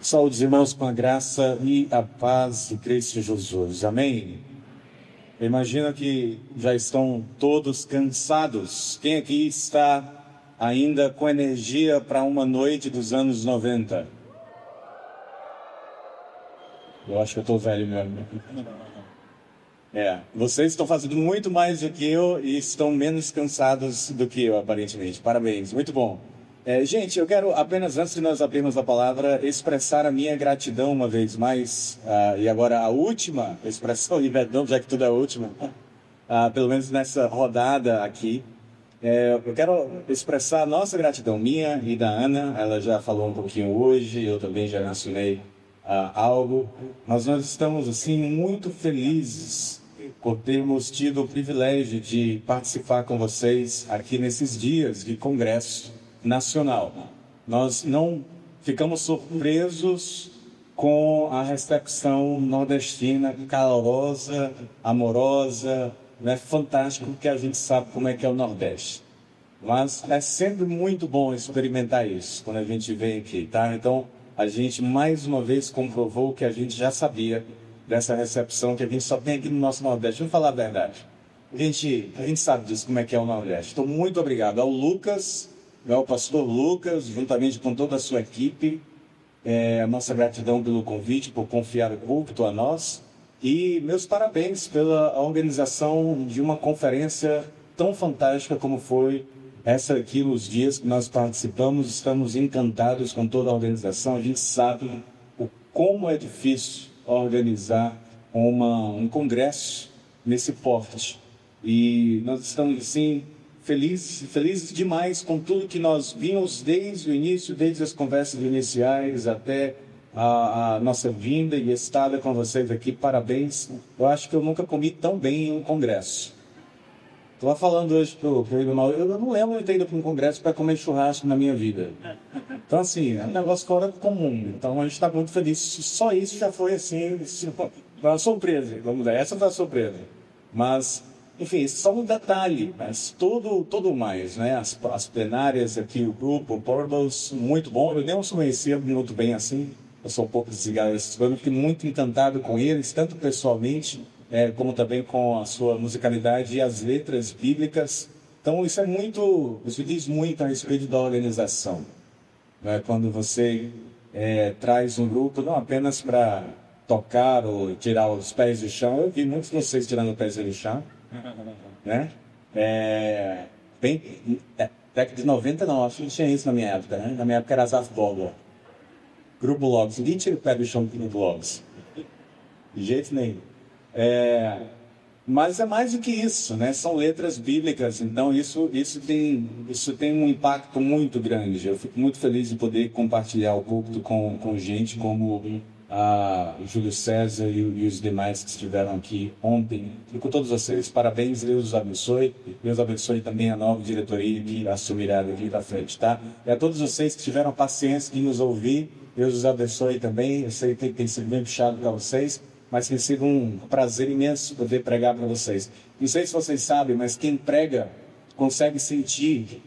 Saúde, irmãos, com a graça e a paz de Cristo Jesus. Amém? Eu imagino que já estão todos cansados. Quem aqui está ainda com energia para uma noite dos anos 90? Eu acho que eu estou velho mesmo. Vocês estão fazendo muito mais do que eu e estão menos cansados do que eu, aparentemente. Parabéns, muito bom. Gente, eu quero apenas, antes de nós abrirmos a palavra, expressar a minha gratidão uma vez mais. E agora a última expressão de gratidão, já que tudo é a última, pelo menos nessa rodada aqui. Eu quero expressar a nossa gratidão, minha e da Ana. Ela já falou um pouquinho hoje, eu também já mencionei algo. Mas nós estamos, assim, muito felizes por termos tido o privilégio de participar com vocês aqui nesses dias de congresso nacional. Nós não ficamos surpresos com a recepção nordestina calorosa, amorosa, né? Fantástico, porque a gente sabe como é que é o Nordeste. Mas é sempre muito bom experimentar isso quando a gente vem aqui, tá? Então, a gente mais uma vez comprovou que a gente já sabia dessa recepção que a gente só tem aqui no nosso Nordeste. Vamos falar a verdade. A gente sabe disso, como é que é o Nordeste. Então, muito obrigado ao Lucas, ao pastor Lucas, juntamente com toda a sua equipe. A nossa gratidão pelo convite, por confiar o púlpito a nós. E meus parabéns pela organização de uma conferência tão fantástica como foi essa aqui nos dias que nós participamos. Estamos encantados com toda a organização. A gente sabe como é difícil organizar um congresso nesse porte. E nós estamos, assim, felizes demais com tudo que nós vimos desde o início, desde as conversas iniciais até a nossa vinda e estada com vocês aqui. Parabéns. Eu acho que eu nunca comi tão bem em um congresso. Estou falando hoje pro irmão, eu não lembro de ter ido para um congresso para comer churrasco na minha vida. Então, assim, é um negócio fora comum. Então, a gente está muito feliz. Só isso já foi, assim, uma surpresa. Vamos dar, essa foi a surpresa. Mas, enfim, isso é só um detalhe. Mas tudo mais, né? As plenárias aqui, o grupo, o Portals, muito bom. Eu nem os conhecia muito bem assim. Eu sou um pouco desligado desses coisas. Fiquei muito encantado com eles, tanto pessoalmente, como também com a sua musicalidade e as letras bíblicas. Então, isso diz muito a respeito da organização. Né? Quando você traz um grupo, não apenas para tocar ou tirar os pés do chão. Eu vi muitos de vocês tirando os pés do chão. Né? Década de 90, não, acho que não tinha isso na minha época. Né? Na minha época era Zaf Boga. Grupo Logs. Ninguém tira o pé do chão do Grupo Logs. De jeito nenhum. Mas é mais do que isso, né? São letras bíblicas, então isso tem um impacto muito grande. Eu fico muito feliz de poder compartilhar o púlpito com gente como o Júlio César e os demais que estiveram aqui ontem. E com todos vocês, parabéns, Deus os abençoe. Deus abençoe também a nova diretoria que assumirá daqui da frente, tá? E a todos vocês que tiveram paciência de nos ouvir, Deus os abençoe também. Eu sei que tem sido bem puxado para vocês, mas tem sido um prazer imenso poder pregar para vocês. Não sei se vocês sabem, mas quem prega consegue sentir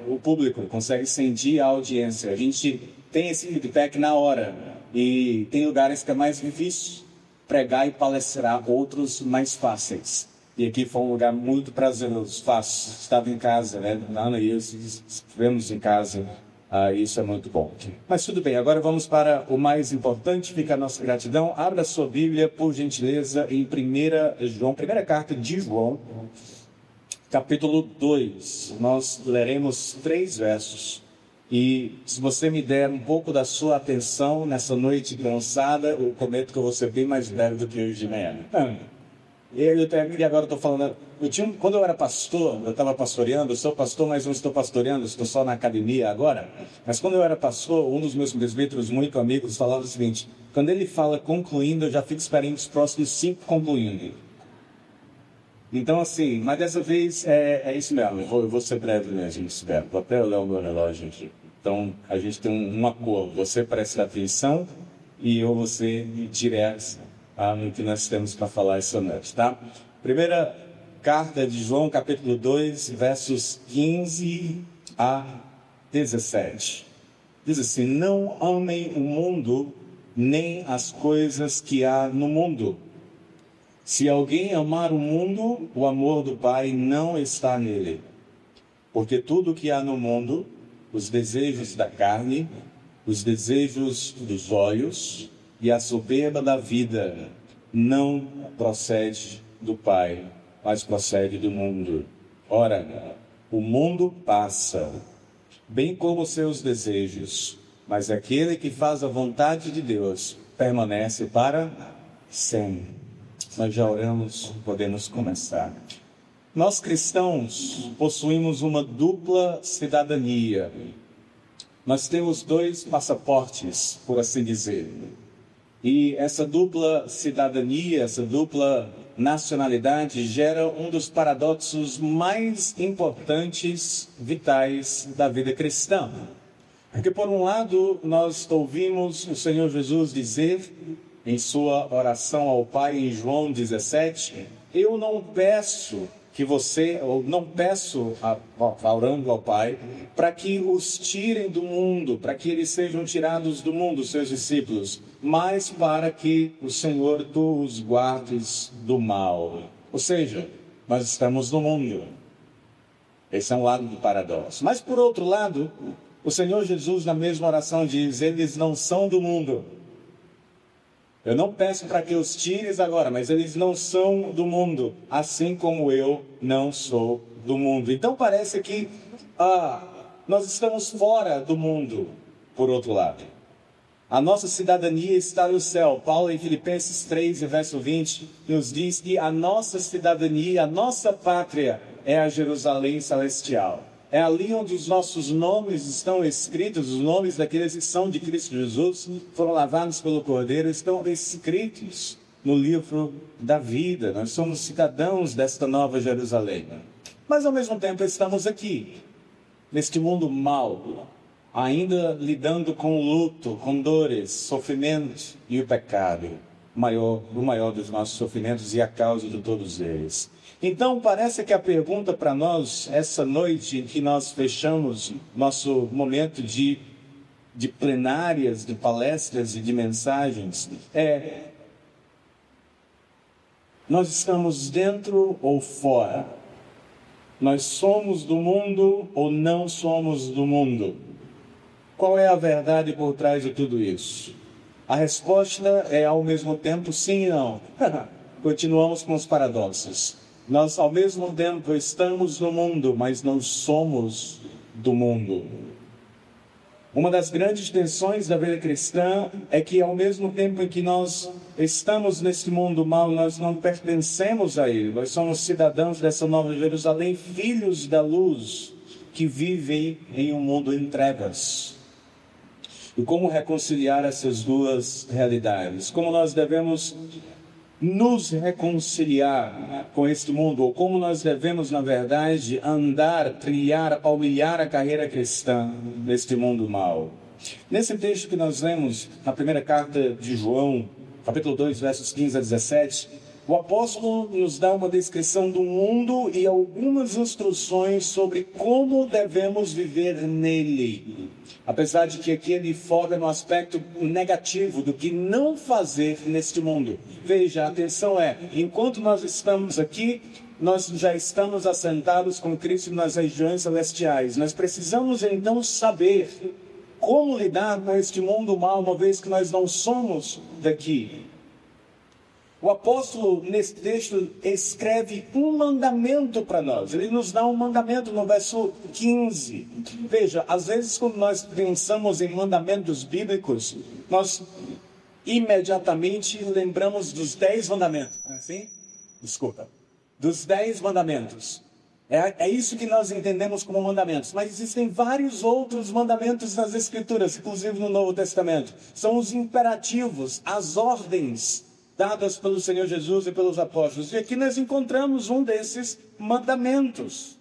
o público, consegue sentir a audiência. A gente tem esse feedback na hora. E tem lugares que é mais difícil pregar e palestrar, outros mais fáceis. E aqui foi um lugar muito prazeroso, fácil. Estava em casa, né? Ana e eu estivemos em casa. Isso é muito bom. Mas tudo bem, agora vamos para o mais importante, fica a nossa gratidão. Abra sua Bíblia, por gentileza, em 1 João, primeira carta de João, capítulo 2. Nós leremos 3 versos. E se você me der um pouco da sua atenção nessa noite cansada, eu prometo que eu vou ser bem mais leve do que hoje de manhã. E agora eu estou falando... Quando eu era pastor, eu estava pastoreando, eu sou pastor, mas não estou pastoreando, estou só na academia agora. Mas quando eu era pastor, um dos meus presbíteros muito amigos falava o seguinte: quando ele fala concluindo, eu já fico esperando os próximos 5 concluindo. Então, assim, mas dessa vez é isso mesmo. Eu vou ser breve mesmo, espero. Vou até olhar o meu relógio aqui. Então, a gente tem um acordo. Você presta atenção e eu vou ser direto no que nós temos para essa noite, tá? Primeira carta de João, capítulo 2, versos 15 a 17. Diz assim: não amem o mundo, nem as coisas que há no mundo. Se alguém amar o mundo, o amor do Pai não está nele. Porque tudo que há no mundo, os desejos da carne, os desejos dos olhos e a soberba da vida, não procede do Pai, mas procede do mundo. Ora, o mundo passa, bem como seus desejos, mas aquele que faz a vontade de Deus permanece para sempre. Nós já oramos, podemos começar. Nós cristãos possuímos uma dupla cidadania. Nós temos dois passaportes, por assim dizer. E essa dupla cidadania, essa dupla nacionalidade gera um dos paradoxos mais importantes, vitais da vida cristã. Porque, por um lado, nós ouvimos o Senhor Jesus dizer, em sua oração ao Pai, em João 17, eu não peço que você, ou não peço, orando ao Pai, para que os tirem do mundo, para que eles sejam tirados do mundo, seus discípulos, mas para que o Senhor tu os guardes do mal. Ou seja, nós estamos no mundo. Esse é um lado do paradoxo. Mas, por outro lado, o Senhor Jesus, na mesma oração, diz, eles não são do mundo. Eu não peço para que os tires agora, mas eles não são do mundo, assim como eu não sou do mundo. Então parece que nós estamos fora do mundo, por outro lado. A nossa cidadania está no céu. Paulo, em Filipenses 3, verso 20, nos diz que a nossa cidadania, a nossa pátria é a Jerusalém celestial. É ali onde os nossos nomes estão escritos, os nomes daqueles que são de Cristo Jesus, foram lavados pelo Cordeiro, estão escritos no livro da vida. Nós somos cidadãos desta nova Jerusalém. Mas ao mesmo tempo estamos aqui, neste mundo mau, ainda lidando com luto, com dores, sofrimentos e o pecado, o maior dos nossos sofrimentos e a causa de todos eles. Então parece que a pergunta para nós, essa noite em que nós fechamos nosso momento de plenárias, de palestras e de mensagens, nós estamos dentro ou fora? Nós somos do mundo ou não somos do mundo? Qual é a verdade por trás de tudo isso? A resposta é ao mesmo tempo sim e não. Continuamos com os paradoxos. Nós, ao mesmo tempo, estamos no mundo, mas não somos do mundo. Uma das grandes tensões da vida cristã é que, ao mesmo tempo em que nós estamos nesse mundo mau, nós não pertencemos a ele. Nós somos cidadãos dessa nova Jerusalém, filhos da luz, que vivem em um mundo em trevas. E como reconciliar essas duas realidades? Como nós devemos nos reconciliar com este mundo, ou como nós devemos, na verdade, andar, trilhar, palmilhar a carreira cristã neste mundo mau. Nesse texto que nós lemos, na primeira carta de João, capítulo 2, versos 15 a 17, o apóstolo nos dá uma descrição do mundo e algumas instruções sobre como devemos viver nele. Apesar de que aqui ele foca no aspecto negativo do que não fazer neste mundo. Veja, a atenção enquanto nós estamos aqui, nós já estamos assentados com Cristo nas regiões celestiais. Nós precisamos então saber como lidar com este mundo mau, uma vez que nós não somos daqui. O apóstolo, nesse texto, escreve um mandamento para nós. Ele nos dá um mandamento no verso 15. Veja, às vezes quando nós pensamos em mandamentos bíblicos, nós imediatamente lembramos dos 10 mandamentos. Assim? Desculpa. Dos 10 mandamentos. É isso que nós entendemos como mandamentos. Mas existem vários outros mandamentos nas Escrituras, inclusive no Novo Testamento. São os imperativos, as ordens dadas pelo Senhor Jesus e pelos apóstolos. E aqui nós encontramos um desses mandamentos,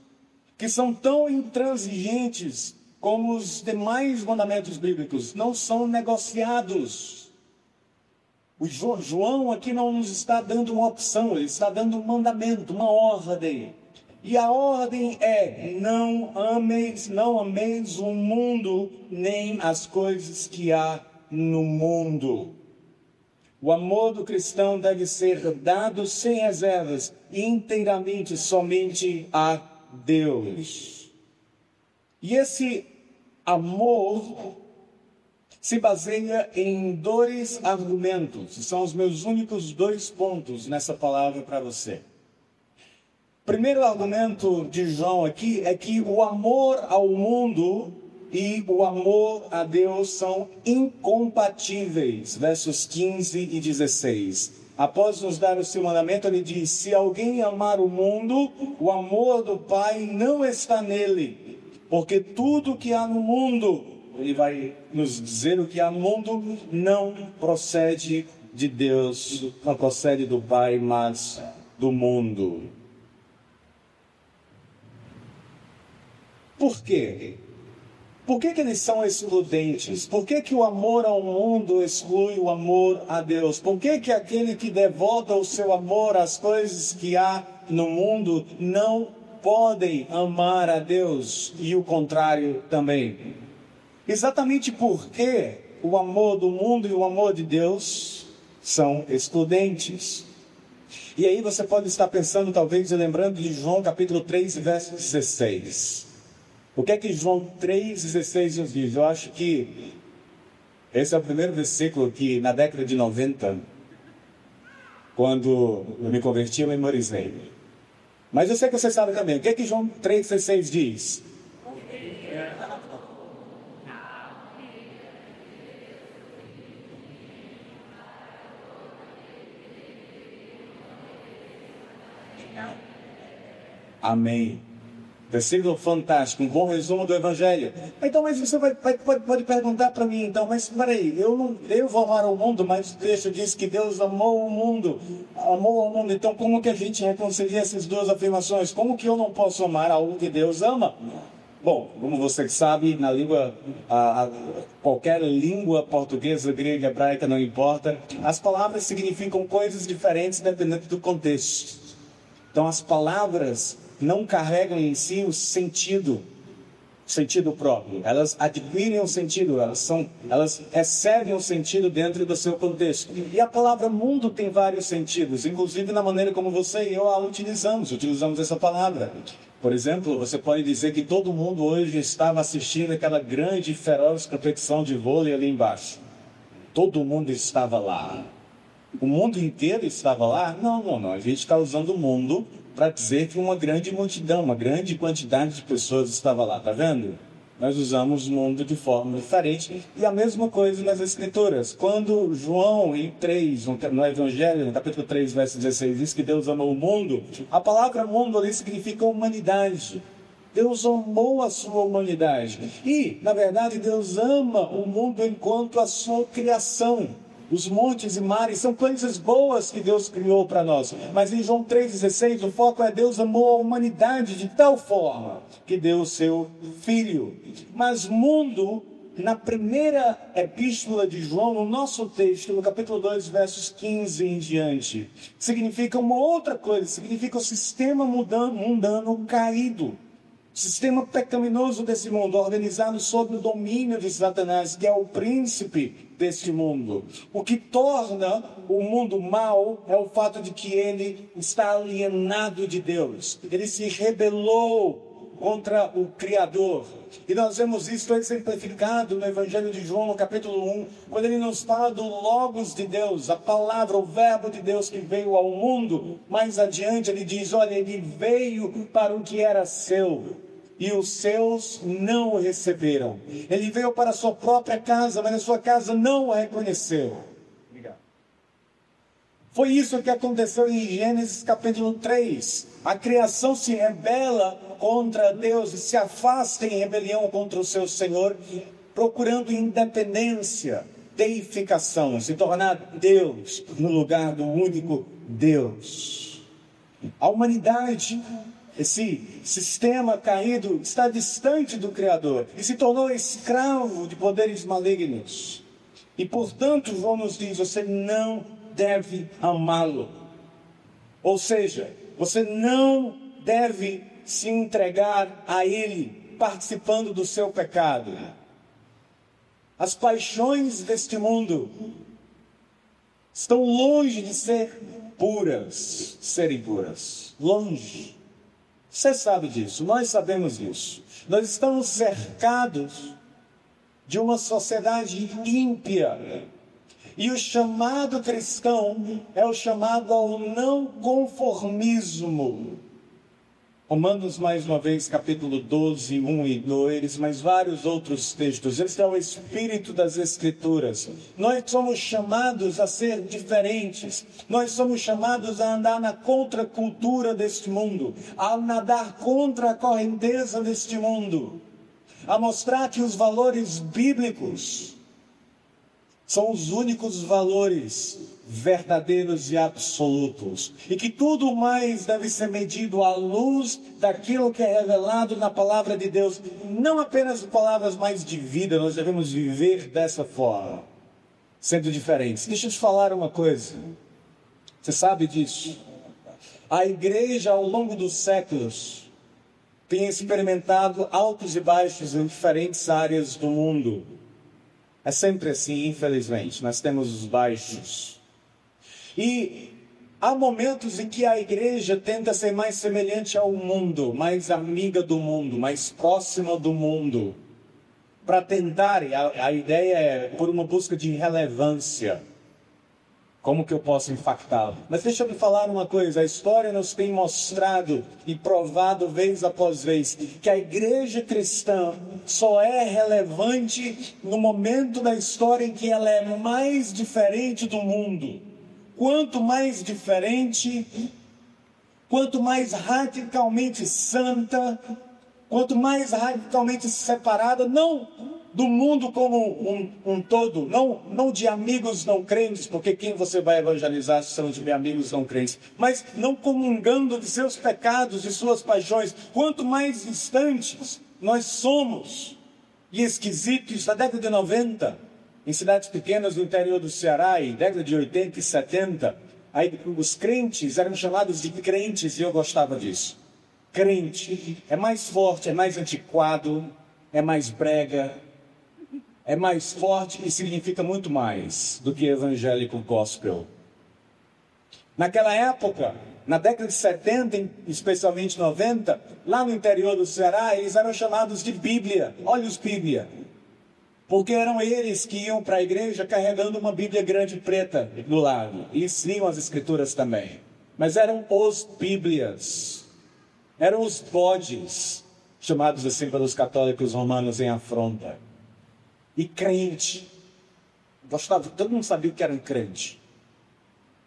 que são tão intransigentes como os demais mandamentos bíblicos. Não são negociados. O João aqui não nos está dando uma opção, ele está dando um mandamento, uma ordem. E a ordem é: não ameis o mundo, nem as coisas que há no mundo. O amor do cristão deve ser dado sem reservas, inteiramente, somente a Deus. E esse amor se baseia em dois argumentos. São os meus únicos 2 pontos nessa palavra para você. Primeiro argumento de João aqui é que o amor ao mundo e o amor a Deus são incompatíveis. Versos 15 e 16. Após nos dar o seu mandamento, ele diz: se alguém amar o mundo, o amor do Pai não está nele. Porque tudo que há no mundo, ele vai nos dizer o que há no mundo, não procede de Deus, não procede do Pai, mas do mundo. Por quê? Por que eles são excludentes? Por que o amor ao mundo exclui o amor a Deus? Por que aquele que devota o seu amor às coisas que há no mundo não podem amar a Deus e o contrário também? Exatamente porque o amor do mundo e o amor de Deus são excludentes. E aí você pode estar pensando, talvez, e lembrando de João capítulo 3, verso 16. O que é que João 3,16 nos diz? Eu acho que esse é o primeiro versículo que na década de 90, quando eu me converti, eu memorizei. Mas eu sei que você sabe também. O que é que João 3,16 diz? Amém. Versículo fantástico, um bom resumo do Evangelho. Então, mas você pode perguntar para mim, então, mas peraí, eu vou amar o mundo, mas o texto diz que Deus amou o mundo, então como que a gente reconcilia essas duas afirmações? Como que eu não posso amar algo que Deus ama? Bom, como você sabe, na língua, qualquer língua portuguesa, grega, hebraica, não importa, as palavras significam coisas diferentes dependendo do contexto. Então, as palavras não carregam em si o sentido próprio. Elas adquirem um sentido, elas recebem um sentido dentro do seu contexto. E a palavra mundo tem vários sentidos, inclusive na maneira como você e eu a utilizamos essa palavra. Por exemplo, você pode dizer que todo mundo hoje estava assistindo aquela grande e feroz competição de vôlei ali embaixo. Todo mundo estava lá. O mundo inteiro estava lá? Não. A gente está usando o mundo para dizer que uma grande multidão, uma grande quantidade de pessoas estava lá, tá vendo? Nós usamos o mundo de forma diferente. E a mesma coisa nas Escrituras. Quando João, em 3, no Evangelho, no capítulo 3, verso 16, diz que Deus amou o mundo, a palavra mundo ali significa humanidade. Deus amou a sua humanidade. E, na verdade, Deus ama o mundo enquanto a sua criação. Os montes e mares são coisas boas que Deus criou para nós. Mas em João 3,16, o foco é: Deus amou a humanidade de tal forma que deu o seu Filho. Mas mundo, na primeira epístola de João, no nosso texto, no capítulo 2, versos 15 em diante, significa uma outra coisa. Significa o sistema mundano caído. Sistema pecaminoso desse mundo, organizado sob o domínio de Satanás, que é o príncipe deste mundo. O que torna o mundo mau é o fato de que ele está alienado de Deus. Ele se rebelou contra o Criador. E nós vemos isso exemplificado no Evangelho de João, no capítulo 1, quando ele nos fala do Logos de Deus, a palavra, o verbo de Deus que veio ao mundo. Mais adiante ele diz: olha, ele veio para o que era seu, e os seus não o receberam. Ele veio para a sua própria casa, mas a sua casa não o reconheceu. Foi isso que aconteceu em Gênesis capítulo 3. A criação se rebela contra Deus e se afasta em rebelião contra o seu Senhor, procurando independência, deificação, se tornar Deus no lugar do único Deus. A humanidade, esse sistema caído, está distante do Criador e se tornou escravo de poderes malignos. E portanto, João nos diz: você não deve amá-lo. Ou seja, você não deve se entregar a Ele, participando do seu pecado. As paixões deste mundo estão longe de serem puras. Longe. Você sabe disso, nós sabemos disso. Nós estamos cercados de uma sociedade ímpia. E o chamado cristão é o chamado ao não conformismo. Romanos, mais uma vez, capítulo 12, 1 e 2, mas vários outros textos. Esse é o espírito das Escrituras. Nós somos chamados a ser diferentes. Nós somos chamados a andar na contracultura deste mundo, a nadar contra a correnteza deste mundo, a mostrar que os valores bíblicos são os únicos valores verdadeiros e absolutos. E que tudo mais deve ser medido à luz daquilo que é revelado na palavra de Deus. Não apenas palavras mais de vida, nós devemos viver dessa forma, sendo diferentes. Deixa eu te falar uma coisa. Você sabe disso? A igreja, ao longo dos séculos, tem experimentado altos e baixos em diferentes áreas do mundo. É sempre assim, infelizmente. Nós temos os baixos. E há momentos em que a igreja tenta ser mais semelhante ao mundo, mais amiga do mundo, mais próxima do mundo. Para tentar, a ideia é por uma busca de relevância. Como que eu posso impactá-lo? Mas deixa eu me falar uma coisa. A história nos tem mostrado e provado vez após vez que a igreja cristã só é relevante no momento da história em que ela é mais diferente do mundo. Quanto mais diferente, quanto mais radicalmente santa, quanto mais radicalmente separada, não do mundo como um todo, não de amigos não crentes, porque quem você vai evangelizar se não tiver amigos não crentes, mas não comungando de seus pecados e suas paixões. Quanto mais distantes nós somos e esquisitos, na década de 90, em cidades pequenas do interior do Ceará, e década de 80 e 70, aí os crentes eram chamados de crentes e eu gostava disso. Crente é mais forte, é mais antiquado, é mais brega, é mais forte e significa muito mais do que evangélico gospel. Naquela época, na década de 70, especialmente 90, lá no interior do Ceará, eles eram chamados de Bíblia. Olha os Bíblia. Porque eram eles que iam para a igreja carregando uma Bíblia grande preta do lado. E liam as Escrituras também. Mas eram os Bíblias. Eram os bodes, chamados assim pelos católicos romanos em afronta. E crente. Gostava, todo mundo sabia o que era um crente.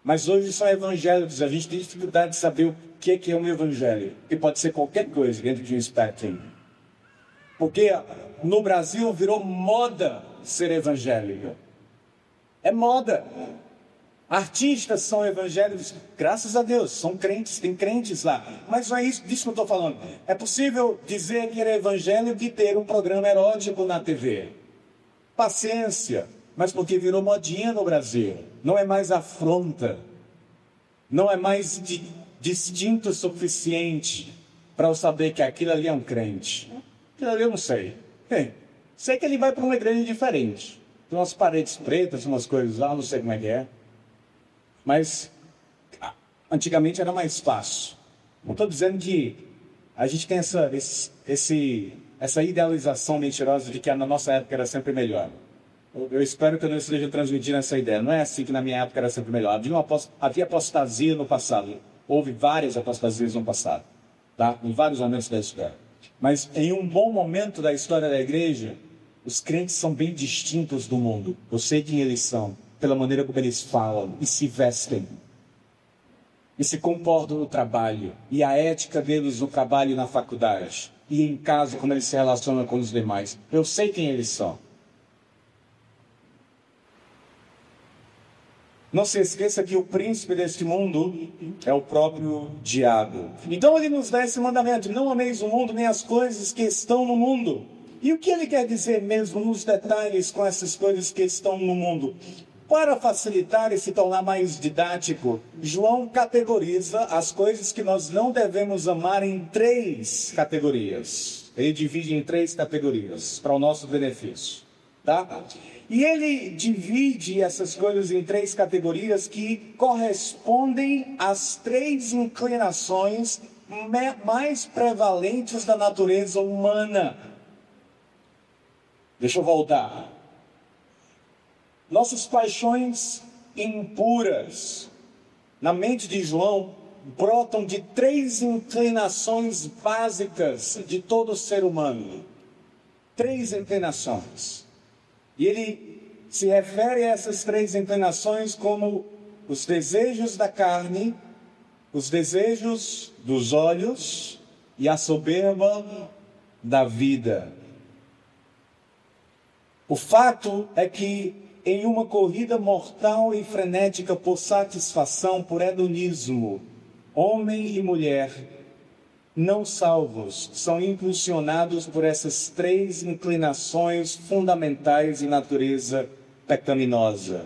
Mas hoje são evangélicos. A gente tem dificuldade de saber o que é um evangelho. Que pode ser qualquer coisa dentro de um espectro. Porque no Brasil virou moda ser evangélico. É moda. Artistas são evangélicos, graças a Deus, são crentes, tem crentes lá. Mas não é isso disso que eu estou falando. É possível dizer que é evangélico e ter um programa erótico na TV. Paciência, mas porque virou modinha no Brasil. Não é mais afronta. Não é mais distinto o suficiente para eu saber que aquilo ali é um crente. Eu não sei. Sei que ele vai para uma igreja diferente. Tem umas paredes pretas, umas coisas lá, não sei como é que é. Mas antigamente era mais fácil. Não estou dizendo que a gente tem essa idealização mentirosa de que na nossa época era sempre melhor. Eu espero que eu não esteja transmitindo essa ideia. Não é assim que na minha época era sempre melhor. Havia apostasia no passado. Houve várias apostasias no passado. Tá? Em vários momentos da história. Mas em um bom momento da história da igreja, os crentes são bem distintos do mundo. Eu sei quem eles são, pela maneira como eles falam e se vestem. E se comportam no trabalho. E a ética deles no trabalho e na faculdade. E em casa, como eles se relacionam com os demais. Eu sei quem eles são. Não se esqueça que o príncipe deste mundo é o próprio diabo. Então ele nos dá esse mandamento: não ameis o mundo nem as coisas que estão no mundo. E o que ele quer dizer mesmo nos detalhes com essas coisas que estão no mundo? Para facilitar e se tornar mais didático, João categoriza as coisas que nós não devemos amar em 3 categorias. Ele divide em 3 categorias, para o nosso benefício. Tá? E ele divide essas coisas em 3 categorias que correspondem às 3 inclinações mais prevalentes da natureza humana. Deixa eu voltar. Nossas paixões impuras, na mente de João, brotam de 3 inclinações básicas de todo ser humano. 3 inclinações. E ele se refere a essas 3 inclinações como os desejos da carne, os desejos dos olhos e a soberba da vida. O fato é que em uma corrida mortal e frenética por satisfação, por hedonismo, homem e mulher, não salvos, são impulsionados por essas 3 inclinações fundamentais de natureza pecaminosa.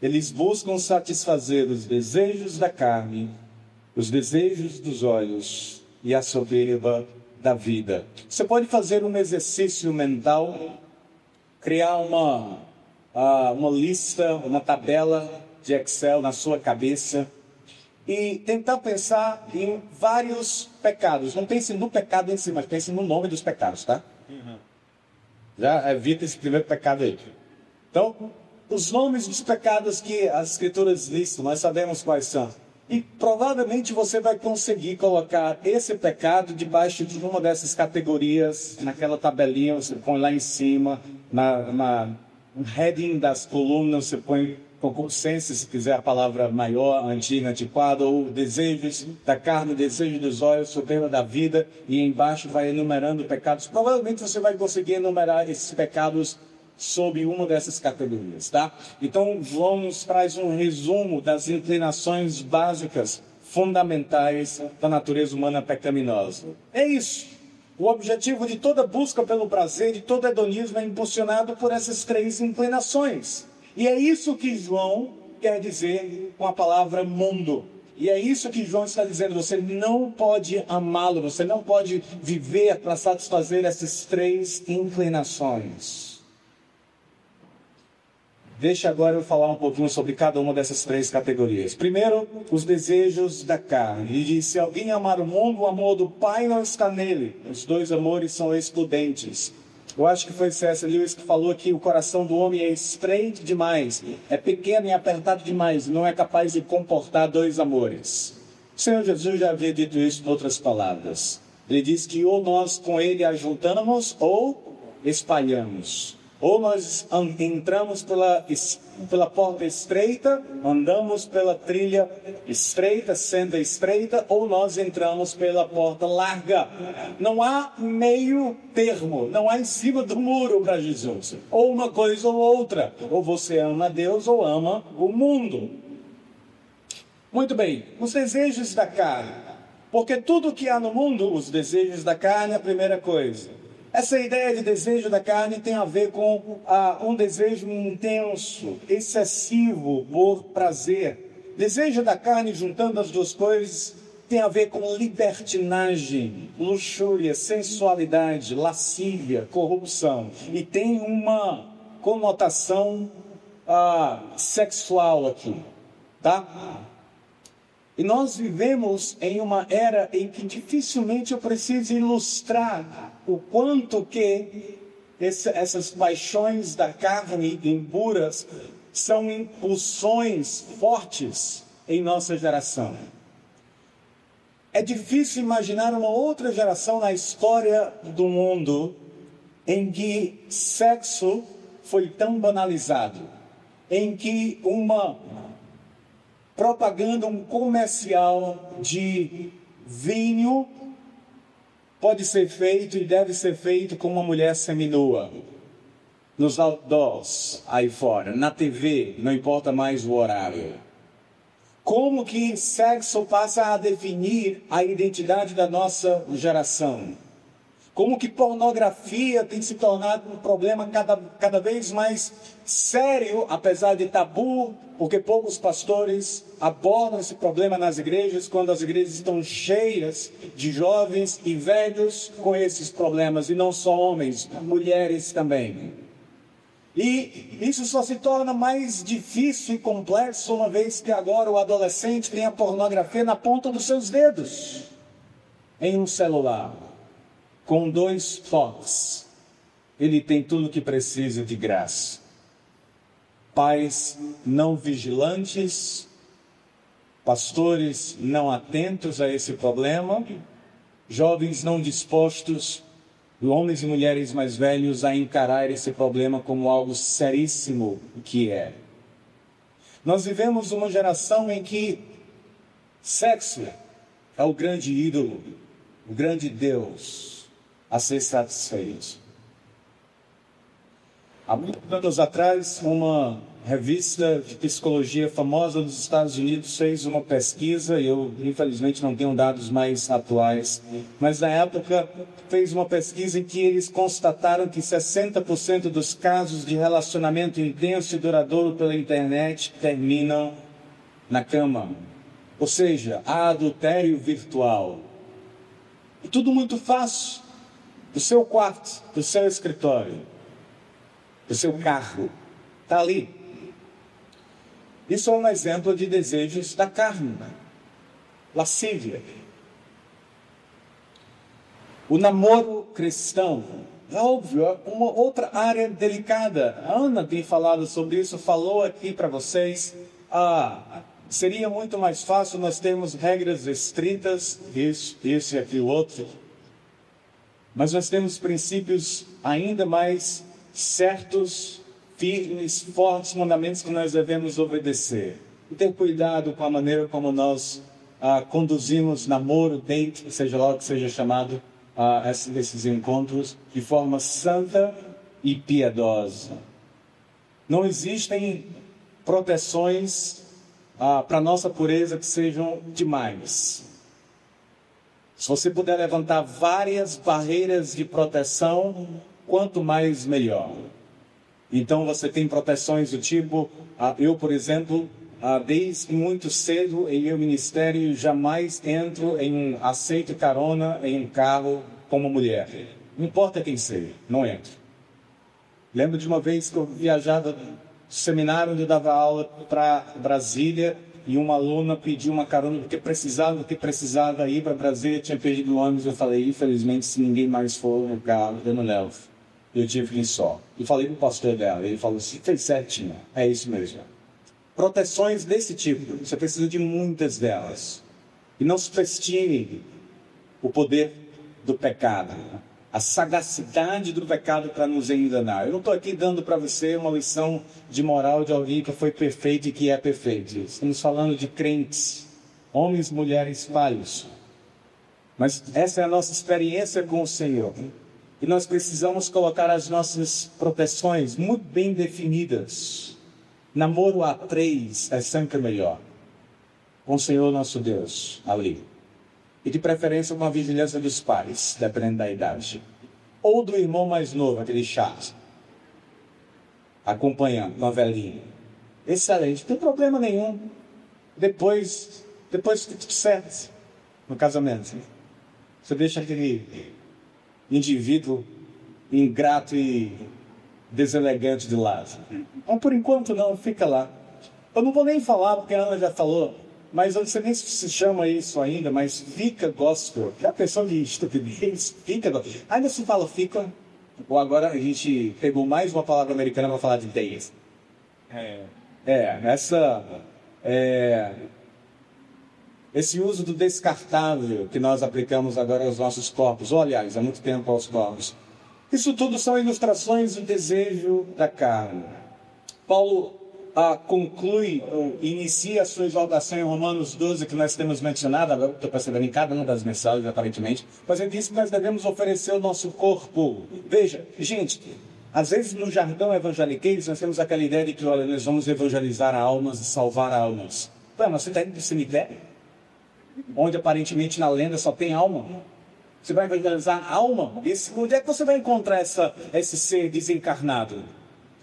Eles buscam satisfazer os desejos da carne, os desejos dos olhos e a soberba da vida. Você pode fazer um exercício mental, criar uma lista, uma tabela de Excel na sua cabeça e tentar pensar em vários pecados. Não pense no pecado em si, mas pense no nome dos pecados, tá? Já evita esse primeiro pecado aí. Então, os nomes dos pecados que as Escrituras listam, nós sabemos quais são. E provavelmente você vai conseguir colocar esse pecado debaixo de uma dessas categorias, naquela tabelinha, você põe lá em cima, no heading das colunas, você põe concupiscência, se quiser a palavra maior, antiga, antiquada, ou desejos da carne, desejos dos olhos, soberba da vida, e embaixo vai enumerando pecados. Provavelmente você vai conseguir enumerar esses pecados sob uma dessas categorias, tá? Então, João nos traz um resumo das inclinações básicas, fundamentais da natureza humana pecaminosa. É isso. O objetivo de toda busca pelo prazer, de todo hedonismo, é impulsionado por essas 3 inclinações. E é isso que João quer dizer com a palavra mundo. E é isso que João está dizendo. Você não pode amá-lo, você não pode viver para satisfazer essas 3 inclinações. Deixa agora eu falar um pouquinho sobre cada uma dessas 3 categorias. Primeiro, os desejos da carne. Ele diz, se alguém amar o mundo, o amor do Pai não está nele. Os 2 amores são excludentes. Eu acho que foi C.S. Lewis que falou que o coração do homem é estreito demais, é pequeno e apertado demais, não é capaz de comportar 2 amores. O Senhor Jesus já havia dito isso em outras palavras. Ele diz que ou nós com ele ajuntamos ou espalhamos. Ou nós entramos pela porta estreita, andamos pela trilha estreita, senda estreita, ou nós entramos pela porta larga. Não há meio termo, não há em cima do muro para Jesus. Ou uma coisa ou outra. Ou você ama a Deus ou ama o mundo. Muito bem, os desejos da carne. Porque tudo que há no mundo, os desejos da carne, é a primeira coisa. Essa ideia de desejo da carne tem a ver com um desejo intenso, excessivo por prazer. Desejo da carne, juntando as 2 coisas, tem a ver com libertinagem, luxúria, sensualidade, lascívia, corrupção. E tem uma conotação sexual aqui, tá? E nós vivemos em uma era em que dificilmente eu preciso ilustrar o quanto que essas paixões da carne impuras são impulsões fortes em nossa geração. É difícil imaginar uma outra geração na história do mundo em que sexo foi tão banalizado, em que uma propaganda, um comercial de vinho pode ser feito e deve ser feito com uma mulher seminua. Nos outdoors, aí fora, na TV, não importa mais o horário. Como que sexo passa a definir a identidade da nossa geração? Como que pornografia tem se tornado um problema cada vez mais sério, apesar de tabu, porque poucos pastores abordam esse problema nas igrejas, quando as igrejas estão cheias de jovens e velhos com esses problemas, e não só homens, mulheres também. E isso só se torna mais difícil e complexo, uma vez que agora o adolescente tem a pornografia na ponta dos seus dedos, em um celular. Com 2 toques, ele tem tudo o que precisa de graça. Pais não vigilantes, pastores não atentos a esse problema, jovens não dispostos, homens e mulheres mais velhos a encarar esse problema como algo seríssimo que é. Nós vivemos uma geração em que sexo é o grande ídolo, o grande Deus a ser satisfeito. Há muitos anos atrás, uma revista de psicologia famosa dos Estados Unidos fez uma pesquisa, e eu infelizmente não tenho dados mais atuais, mas na época fez uma pesquisa em que eles constataram que 60% dos casos de relacionamento intenso e duradouro pela internet terminam na cama. Ou seja, há adultério virtual. E tudo muito fácil. Do seu quarto, do seu escritório, do seu carro, está ali. Isso é um exemplo de desejos da carne, lascívia. O namoro cristão, é óbvio, é uma outra área delicada. A Ana tem falado sobre isso, falou aqui para vocês. Seria muito mais fácil nós termos regras estritas, isso e aquilo outro. Mas nós temos princípios ainda mais certos, firmes, fortes, mandamentos que nós devemos obedecer. E ter cuidado com a maneira como nós conduzimos namoro, date, seja lá o que seja chamado, esses encontros, de forma santa e piedosa. Não existem proteções para a nossa pureza que sejam demais. Se você puder levantar várias barreiras de proteção, quanto mais melhor. Então você tem proteções do tipo, eu por exemplo, desde muito cedo em meu ministério jamais entro aceito carona em um carro como mulher. Não importa quem seja, não entro. Lembro de uma vez que eu viajava do seminário onde eu dava aula para Brasília, e uma aluna pediu uma carona porque precisava ir para Brasília, tinha perdido o ônibus. Eu falei, infelizmente, se ninguém mais for no carro, eu não levo. Eu tive que ir só. E falei para o pastor dela, ele falou assim, fez certinho, é isso mesmo. Proteções desse tipo, você precisa de muitas delas. E não subestime o poder do pecado, a sagacidade do pecado para nos enganar. Eu não estou aqui dando para você uma lição de moral de alguém que foi perfeito e que é perfeito. Estamos falando de crentes, homens, mulheres falhos. Mas essa é a nossa experiência com o Senhor. E nós precisamos colocar as nossas proteções muito bem definidas. Namoro a 3 é sempre melhor. Com o Senhor nosso Deus, ali. E de preferência uma vigilância dos pais, dependendo da idade. Ou do irmão mais novo, aquele chato. Acompanhando, novelinha. Excelente, não tem problema nenhum. Depois que tudo certo no casamento. Você deixa aquele indivíduo ingrato e deselegante de lado. Mas por enquanto não, fica lá. Eu não vou nem falar, porque a Ana já falou, mas eu não sei nem se chama isso ainda, mas fica gospel. Já pensou de estupidez? Fica gospel. Ainda se fala fica, ou agora a gente pegou mais uma palavra americana para falar de days. Esse uso do descartável que nós aplicamos agora aos nossos corpos, ou aliás, há muito tempo aos corpos. Isso tudo são ilustrações do desejo da carne. Paulo inicia a sua exaltação em Romanos 12, que nós temos mencionado, agora estou percebendo em cada uma das mensagens, aparentemente, mas ele diz que nós devemos oferecer o nosso corpo. Veja, gente, às vezes no jargão evangeliquez nós temos aquela ideia de que, olha, nós vamos evangelizar almas e salvar almas. Mas você está indo para o cemitério? Onde aparentemente na lenda só tem alma. Você vai evangelizar a alma? Onde é que você vai encontrar esse ser desencarnado?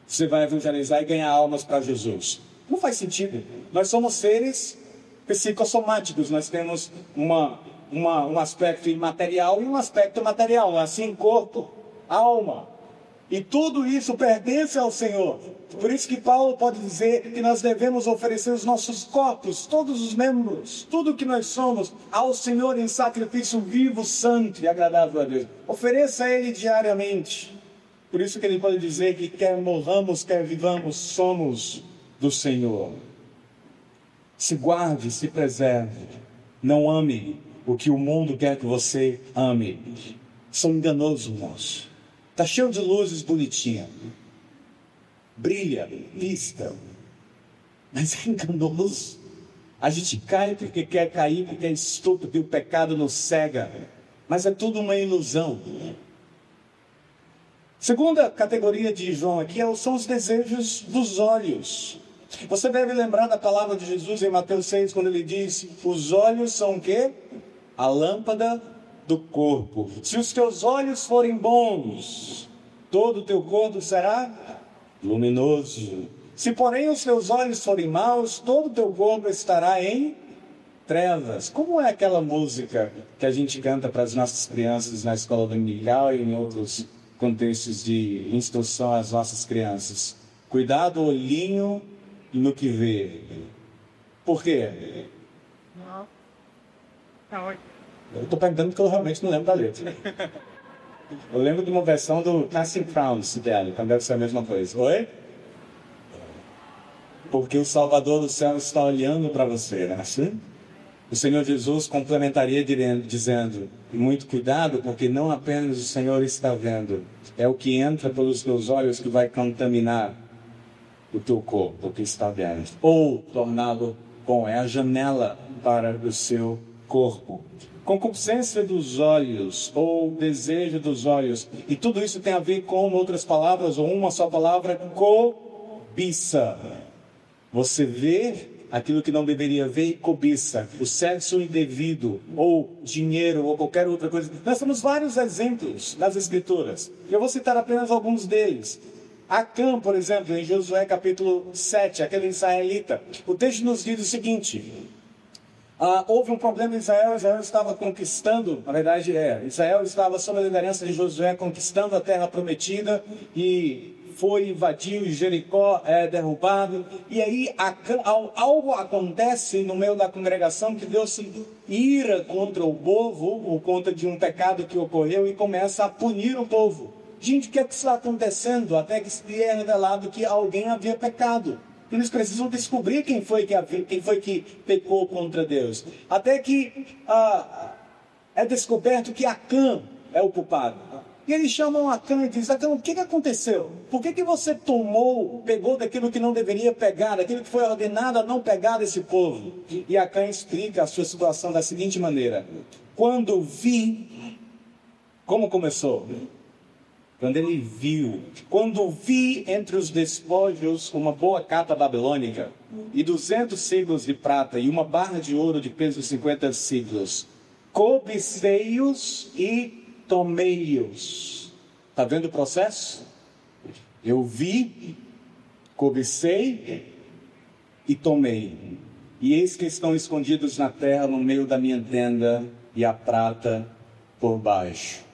Você vai evangelizar e ganhar almas para Jesus. Não faz sentido. Nós somos seres psicossomáticos. Nós temos um aspecto imaterial e um aspecto material. Assim, corpo, alma. E tudo isso pertence ao Senhor. Por isso que Paulo pode dizer que nós devemos oferecer os nossos corpos, todos os membros, tudo que nós somos, ao Senhor em sacrifício vivo, santo e agradável a Deus. Ofereça a Ele diariamente. Por isso que ele pode dizer que quer morramos, quer vivamos, somos do Senhor. Se guarde, se preserve. Não ame o que o mundo quer que você ame. São enganosos, irmãos. Está cheio de luzes bonitinhas. Brilha, pisca. Mas é enganoso. A gente cai porque quer cair, porque é estúpido e o pecado nos cega. Mas é tudo uma ilusão. Segunda categoria de João aqui são os desejos dos olhos. Você deve lembrar da palavra de Jesus em Mateus 6, quando ele disse: os olhos são o quê? A lâmpada do corpo. Se os teus olhos forem bons, todo o teu corpo será luminoso. Se porém os teus olhos forem maus, todo o teu corpo estará em trevas. Como é aquela música que a gente canta para as nossas crianças na escola dominical e em outros contextos de instrução às nossas crianças? Cuidado, olhinho, no que vê. Por quê? Não. Tá ótimo. Eu estou perguntando porque eu realmente não lembro da letra. Eu lembro de uma versão do Casting Crowns dela, então deve ser a mesma coisa. Oi? Porque o Salvador do céu está olhando para você, não é assim? O Senhor Jesus complementaria dizendo: muito cuidado, porque não apenas o Senhor está vendo, é o que entra pelos teus olhos que vai contaminar o teu corpo, o que está vendo, ou torná-lo bom. É a janela para o seu corpo. Concupiscência dos olhos, ou desejo dos olhos. E tudo isso tem a ver com, outras palavras, ou uma só palavra, cobiça. Você vê aquilo que não deveria ver e cobiça. O sexo indevido, ou dinheiro, ou qualquer outra coisa. Nós temos vários exemplos nas Escrituras. Eu vou citar apenas alguns deles. Acã, por exemplo, em Josué capítulo 7, aquele israelita. O texto nos diz o seguinte: houve um problema em Israel estava conquistando, na verdade Israel estava sob a liderança de Josué conquistando a terra prometida e foi invadido, Jericó é derrubado, e aí algo acontece no meio da congregação que Deus se ira contra o povo, por conta de um pecado que ocorreu, e começa a punir o povo. Gente, o que é que está acontecendo? Até que se é revelado que alguém havia pecado. Eles precisam descobrir quem foi que pecou contra Deus. Até que é descoberto que Acã é o culpado. E eles chamam Acã e dizem: Acã, o que aconteceu? Por que você pegou daquilo que não deveria pegar, daquilo que foi ordenado a não pegar desse povo? E Acã explica a sua situação da seguinte maneira: quando vi, como começou? Quando vi entre os despojos uma boa capa babilônica e 200 ciclos de prata e uma barra de ouro de peso de 50 ciclos, cobicei-os e tomei-os. Está vendo o processo? Eu vi, cobicei e tomei. E eis que estão escondidos na terra no meio da minha tenda e a prata por baixo.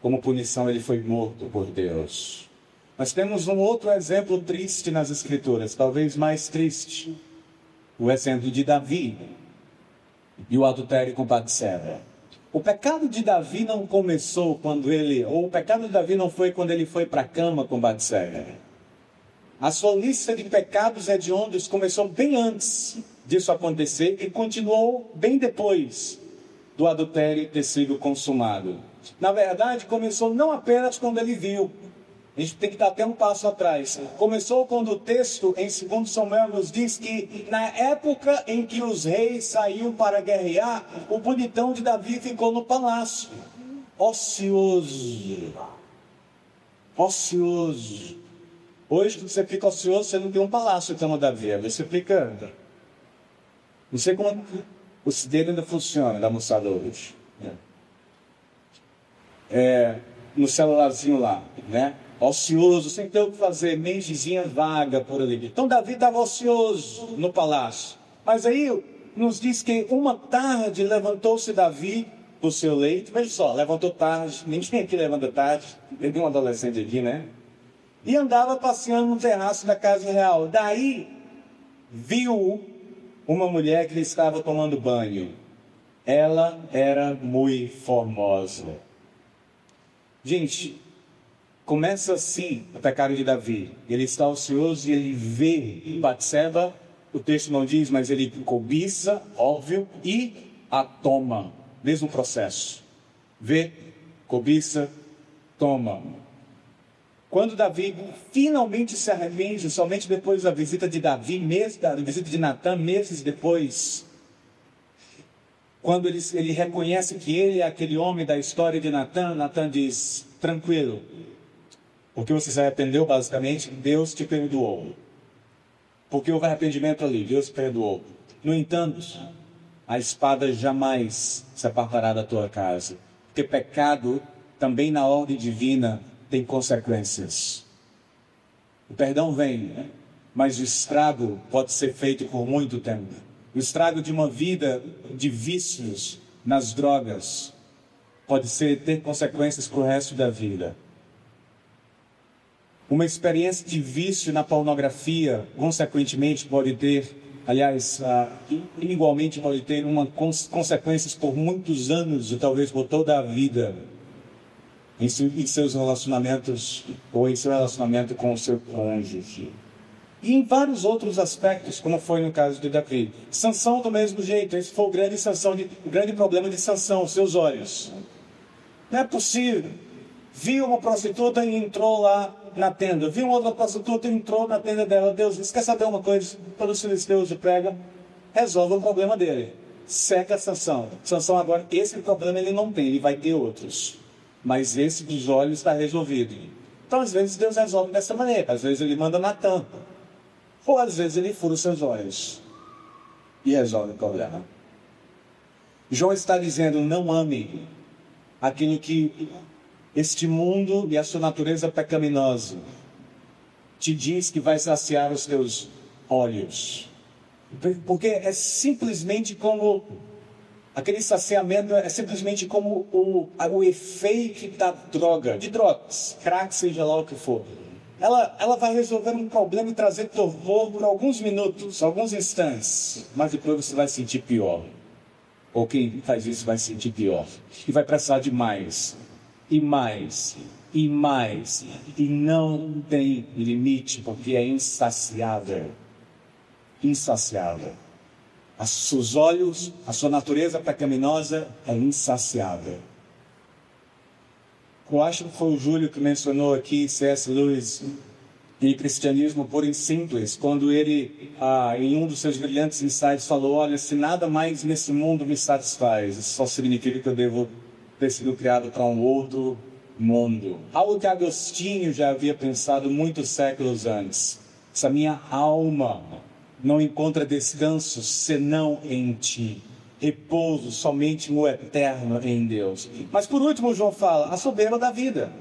Como punição, ele foi morto por Deus. Nós temos um outro exemplo triste nas Escrituras, talvez mais triste. O exemplo de Davi e o adultério com Batseba. O pecado de Davi não começou o pecado de Davi não foi quando ele foi para a cama com Batseba. A sua lista de pecados hediondos começou bem antes disso acontecer e continuou bem depois do adultério ter sido consumado. Na verdade, começou não apenas quando ele viu. A gente tem que dar até um passo atrás. Começou quando o texto em 2 Samuel nos diz que na época em que os reis saíam para guerrear, o bonitão de Davi ficou no palácio. Ocioso. Hoje, quando você fica ocioso, você não tem um palácio como Davi. Você fica... Não sei como o dele ainda funciona, da moçada hoje. no celularzinho lá, né? Ocioso, sem ter o que fazer, mentezinha vaga por ali. Então Davi estava ocioso no palácio. Mas aí nos diz que uma tarde levantou-se Davi do seu leito. Veja só, levantou tarde, ninguém aqui levanta tarde, tem um adolescente aqui, né? E andava passeando no terraço da casa real. Daí viu uma mulher que estava tomando banho. Ela era muito formosa. Gente, começa assim o pecado de Davi. Ele está ocioso e ele vê Batseba, o texto não diz, mas ele cobiça, óbvio, e a toma. Mesmo processo. Vê, cobiça, toma. Quando Davi finalmente se arrepende, somente depois da visita de Davi, da visita de Natã, meses depois, quando ele reconhece que ele é aquele homem da história de Natã, Natã diz, tranquilo, porque você se arrependeu, basicamente, Deus te perdoou. Porque houve arrependimento ali, Deus perdoou. No entanto, a espada jamais se apartará da tua casa. Porque pecado, também na ordem divina, tem consequências. O perdão vem, mas o estrago pode ser feito por muito tempo. O estrago de uma vida de vícios nas drogas pode ter consequências para o resto da vida. Uma experiência de vício na pornografia, consequentemente, pode ter, aliás, igualmente pode ter consequências por muitos anos, e talvez por toda a vida, em seus relacionamentos, ou em seu relacionamento com o seu cônjuge. E em vários outros aspectos, como foi no caso de Davi. Sansão do mesmo jeito, esse foi o grande problema de Sansão, seus olhos. Não é possível. Viu uma prostituta e entrou lá na tenda. Viu uma outra prostituta e entrou na tenda dela. Deus disse, quer saber uma coisa? Quando os filisteus o pega, resolve o problema dele. Seca Sansão. Sansão agora, esse problema ele não tem, ele vai ter outros. Mas esse dos olhos está resolvido. Então, às vezes, Deus resolve dessa maneira. Às vezes, ele manda Natã. Ou, às vezes, ele fura os seus olhos. E resolve o problema. João está dizendo, não ame aquilo que este mundo e a sua natureza pecaminosa te diz que vai saciar os teus olhos. Porque é simplesmente como... Aquele saciamento é simplesmente como o efeito da droga, de drogas, crack, seja lá o que for. Ela vai resolver um problema e trazer torvor por alguns minutos, alguns instantes, mas depois você vai sentir pior. Ou quem faz isso vai sentir pior. E vai precisar de mais, e mais, e mais. E não tem limite, porque é insaciável. Insaciável. Os seus olhos, a sua natureza pecaminosa é insaciável. Eu acho que foi o Júlio que mencionou aqui C.S. Lewis em Cristianismo Puro e Simples, quando ele, em um dos seus brilhantes ensaios, falou, olha, se nada mais nesse mundo me satisfaz, isso só significa que eu devo ter sido criado para um outro mundo. Algo que Agostinho já havia pensado muitos séculos antes. Essa minha alma não encontra descanso senão em ti. Repouso somente no eterno em Deus. Mas por último, João fala, a soberba da vida.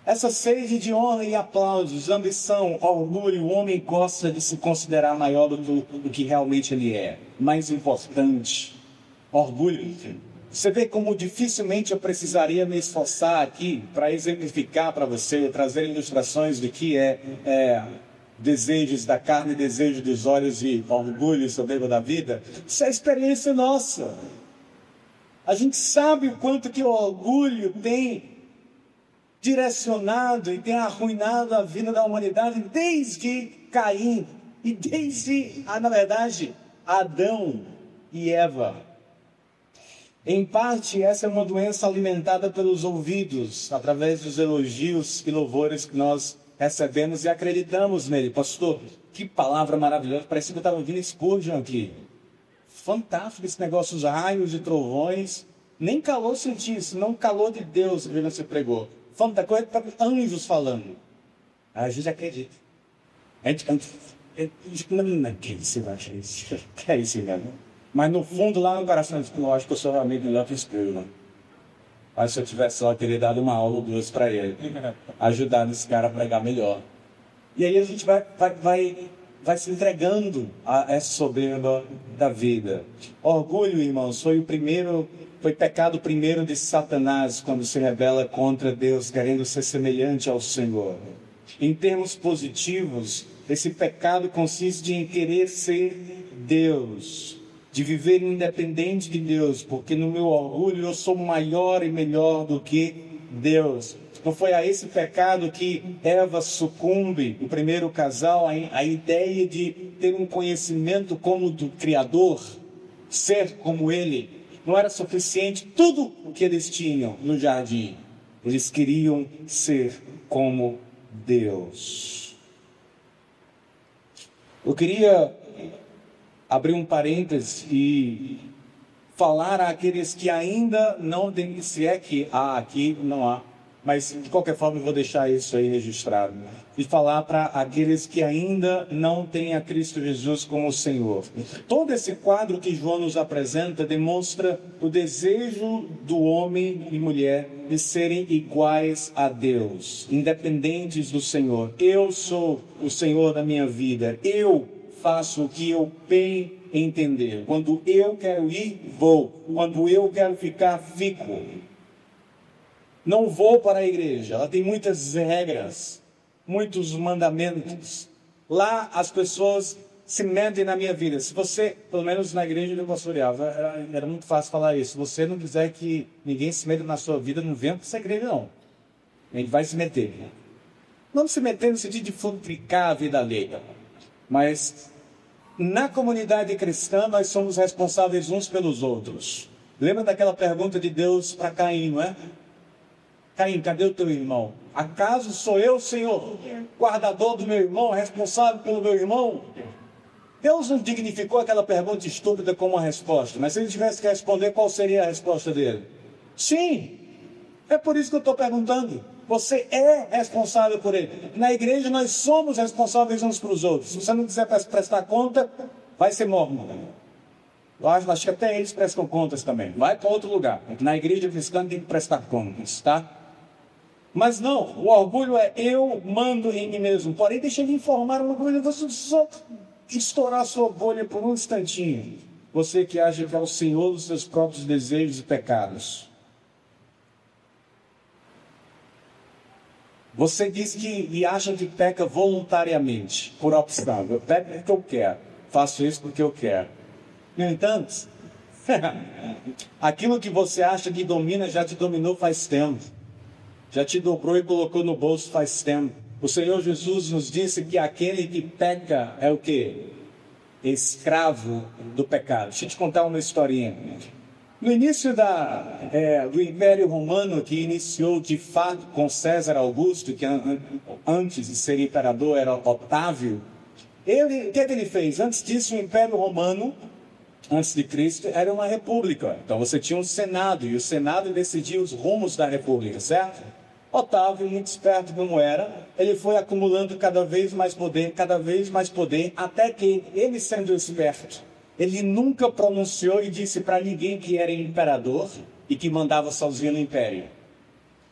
Essa sede de honra e aplausos, ambição, orgulho, o homem gosta de se considerar maior do que realmente ele é. Mais importante, orgulho. Você vê como dificilmente eu precisaria me esforçar aqui para exemplificar para você, trazer ilustrações do que é desejos da carne, desejos dos olhos e orgulho e soberba da vida. Isso é experiência nossa. A gente sabe o quanto que o orgulho tem direcionado e tem arruinado a vida da humanidade desde Caim e desde, na verdade, Adão e Eva. Em parte, essa é uma doença alimentada pelos ouvidos, através dos elogios e louvores que nós recebemos e acreditamos nele. Pastor, que palavra maravilhosa. Parece que eu estava ouvindo Spurgeon aqui. Fantástico esse negócio, os raios e trovões. Nem calor senti isso, não calor de Deus, que você pregou. Falando da coisa para anjos falando. A gente acredita. A gente não que você vai achar isso. Que é isso, velho? Mas no fundo, lá no coração, eu acho que eu sou realmente melhor que Spurgeon. Mas se eu tivesse lá, eu teria dado uma aula ou duas para ele. Ajudar esse cara a pregar melhor. E aí a gente vai se entregando a essa soberba da vida. Orgulho, irmãos, foi pecado primeiro de Satanás quando se rebela contra Deus, querendo ser semelhante ao Senhor. Em termos positivos, esse pecado consiste em querer ser Deus, de viver independente de Deus, porque no meu orgulho eu sou maior e melhor do que Deus. Não foi a esse pecado que Eva sucumbe, o primeiro casal, a ideia de ter um conhecimento como do Criador, ser como Ele. Não era suficiente tudo o que eles tinham no jardim. Eles queriam ser como Deus. Eu queria abrir um parênteses e falar àqueles que ainda não têm, se é que há aqui, não há, mas de qualquer forma eu vou deixar isso aí registrado, e falar para aqueles que ainda não têm a Cristo Jesus como Senhor. Todo esse quadro que João nos apresenta demonstra o desejo do homem e mulher de serem iguais a Deus, independentes do Senhor. Eu sou o Senhor da minha vida, eu faço o que eu bem entender. Quando eu quero ir, vou. Quando eu quero ficar, fico. Não vou para a igreja. Ela tem muitas regras, muitos mandamentos. Lá as pessoas se metem na minha vida. Se você, pelo menos na igreja do pastoreava, era muito fácil falar isso. Se você não quiser que ninguém se meta na sua vida, não venha para essa igreja não. A gente vai se meter. Não se meter no sentido de futricar a vida alheia. Mas na comunidade cristã nós somos responsáveis uns pelos outros. Lembra daquela pergunta de Deus para Caim, não é? Caim, cadê o teu irmão? Acaso sou eu, Senhor, guardador do meu irmão, responsável pelo meu irmão? Deus não dignificou aquela pergunta estúpida como uma resposta, mas se ele tivesse que responder, qual seria a resposta dele? Sim, é por isso que eu estou perguntando. Você é responsável por ele. Na igreja nós somos responsáveis uns para os outros. Se você não quiser prestar conta, vai ser mormon. Eu acho que até eles prestam contas também. Vai para outro lugar. Na igreja cristã tem que prestar contas, tá? Mas não, o orgulho é eu mando em mim mesmo. Porém, deixa eu lhe informar uma coisa. Você só estourar sua bolha por um instantinho. Você que acha que é o Senhor dos seus próprios desejos e pecados. Você diz que e acha que peca voluntariamente, por opção. Eu peco porque eu quero. Faço isso porque eu quero. No entanto, aquilo que você acha que domina já te dominou faz tempo. Já te dobrou e colocou no bolso faz tempo. O Senhor Jesus nos disse que aquele que peca é o quê? Escravo do pecado. Deixa eu te contar uma historinha. No início do Império Romano, que iniciou de fato com César Augusto, que antes de ser imperador era Otávio, o que ele fez? Antes disso, o Império Romano, antes de Cristo, era uma república. Então você tinha um Senado, e o Senado decidia os rumos da república, certo? Otávio, muito esperto como era, ele foi acumulando cada vez mais poder, até que ele, sendo esperto, ele nunca pronunciou e disse para ninguém que era imperador e que mandava sozinho no império.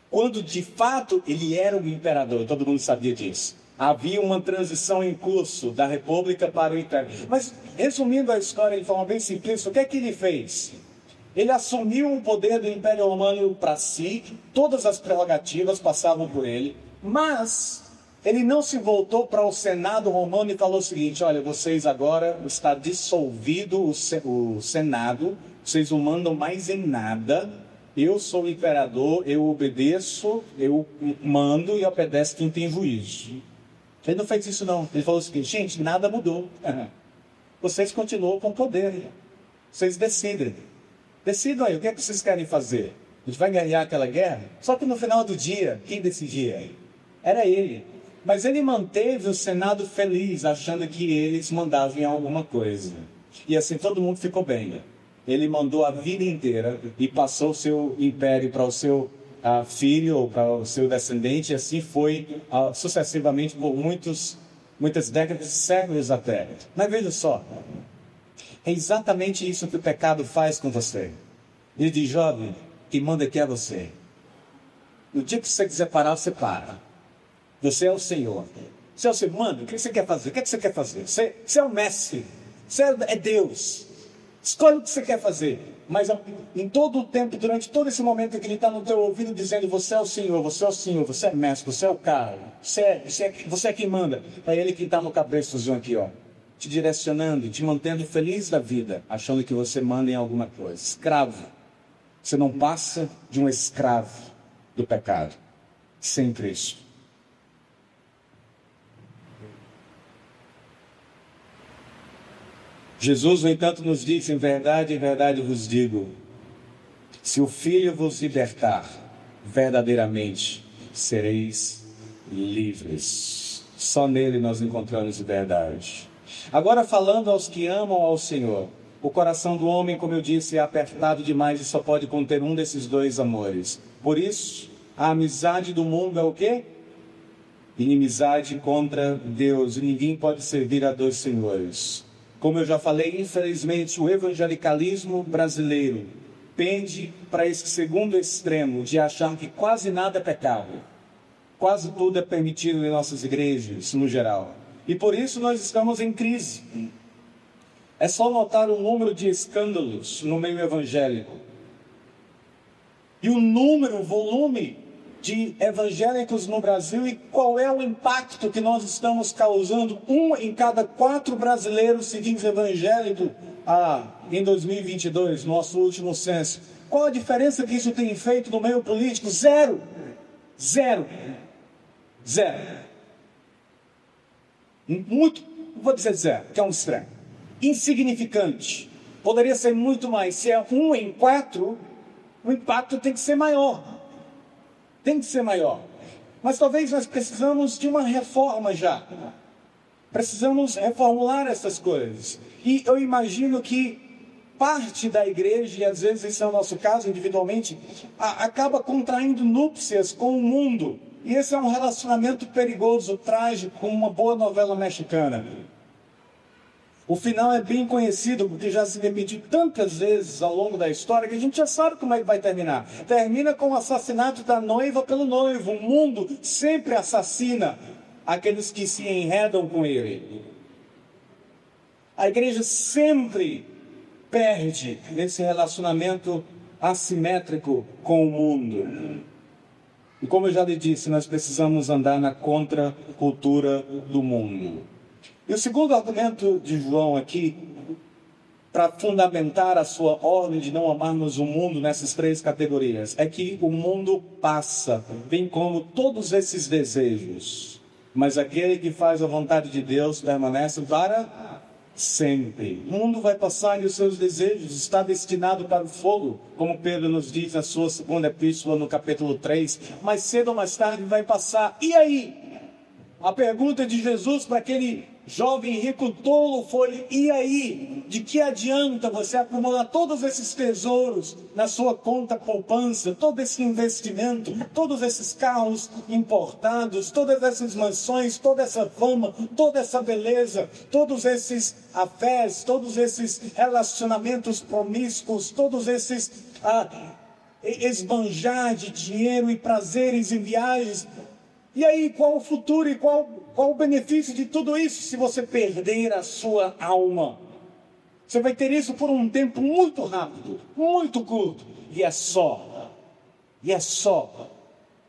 Quando de fato ele era o imperador, todo mundo sabia disso. Havia uma transição em curso da república para o império. Mas, resumindo a história de forma bem simples, o que é que ele fez? Ele assumiu o poder do Império Romano para si, todas as prerrogativas passavam por ele, mas ele não se voltou para o Senado romano e falou o seguinte: olha, vocês agora está dissolvido o Senado, vocês não mandam mais em nada, eu sou o imperador, eu obedeço, eu mando e obedece quem tem juízo. Ele não fez isso não, ele falou o seguinte: gente, nada mudou, vocês continuam com o poder, vocês decidem. Decidam aí, o que é que vocês querem fazer? A gente vai ganhar aquela guerra? Só que no final do dia, quem decidia? Era ele. Mas ele manteve o Senado feliz, achando que eles mandavam em alguma coisa. E assim todo mundo ficou bem. Ele mandou a vida inteira e passou o seu império para o seu filho ou para o seu descendente. E assim foi sucessivamente por muitas décadas, séculos até. Mas veja só. É exatamente isso que o pecado faz com você. Ele diz: jovem, quem manda aqui é você. No dia que você quiser parar, você para. Você é o Senhor. Você é o Senhor. Manda, o que você quer fazer? O que você quer fazer? Você é o mestre. Você é Deus. Escolhe o que você quer fazer. Mas em todo o tempo, durante todo esse momento que Ele está no teu ouvido dizendo: você é o Senhor, você é o Senhor, você é mestre, você é o cara, você é quem manda. É Ele que está no cabeçozinho aqui, ó, te direcionando, te mantendo feliz da vida, achando que você manda em alguma coisa. Escravo. Você não passa de um escravo do pecado. Sempre isso. Jesus, no entanto, nos diz: em verdade vos digo, se o Filho vos libertar, verdadeiramente sereis livres. Só nele nós encontramos liberdade. Agora, falando aos que amam ao Senhor, o coração do homem, como eu disse, é apertado demais e só pode conter um desses dois amores. Por isso, a amizade do mundo é o quê? Inimizade contra Deus. E ninguém pode servir a dois senhores. Como eu já falei, infelizmente, o evangelicalismo brasileiro pende para esse segundo extremo de achar que quase nada é pecado. Quase tudo é permitido em nossas igrejas, no geral. E por isso nós estamos em crise. É só notar o número de escândalos no meio evangélico. E o volume de evangélicos no Brasil, e qual é o impacto que nós estamos causando. 1 em cada 4 brasileiros se diz evangélico em 2022, nosso último censo. Qual a diferença que isso tem feito no meio político? Zero. Muito, vou dizer zero, que é um extremo. Insignificante. Poderia ser muito mais. Se é 1 em 4, o impacto tem que ser maior. Mas talvez nós precisamos de uma reforma já. Precisamos reformular essas coisas. E eu imagino que parte da igreja, e às vezes esse é o nosso caso individualmente, acaba contraindo núpcias com o mundo. E esse é um relacionamento perigoso, trágico, como uma boa novela mexicana. O final é bem conhecido, porque já se repetiu tantas vezes ao longo da história, que a gente já sabe como é que vai terminar. Termina com o assassinato da noiva pelo noivo. O mundo sempre assassina aqueles que se enredam com ele. A igreja sempre perde nesse relacionamento assimétrico com o mundo. E como eu já lhe disse, nós precisamos andar na contracultura do mundo. E o segundo argumento de João aqui, para fundamentar a sua ordem de não amarmos o mundo nessas 3 categorias, é que o mundo passa, bem como todos esses desejos. Mas aquele que faz a vontade de Deus permanece para sempre. O mundo vai passar e os seus desejos estão destinados para o fogo, como Pedro nos diz na sua segunda epístola, no capítulo 3. Mais cedo ou mais tarde vai passar. E aí? A pergunta de Jesus para aquele jovem rico tolo foi: e aí? De que adianta você acumular todos esses tesouros na sua conta poupança, todo esse investimento, todos esses carros importados, todas essas mansões, toda essa fama, toda essa beleza, todos esses afés, todos esses relacionamentos promíscuos, todos esses esbanjar de dinheiro e prazeres e viagens? E aí, qual o futuro e qual o benefício de tudo isso se você perder a sua alma? Você vai ter isso por um tempo muito rápido, muito curto. E é só.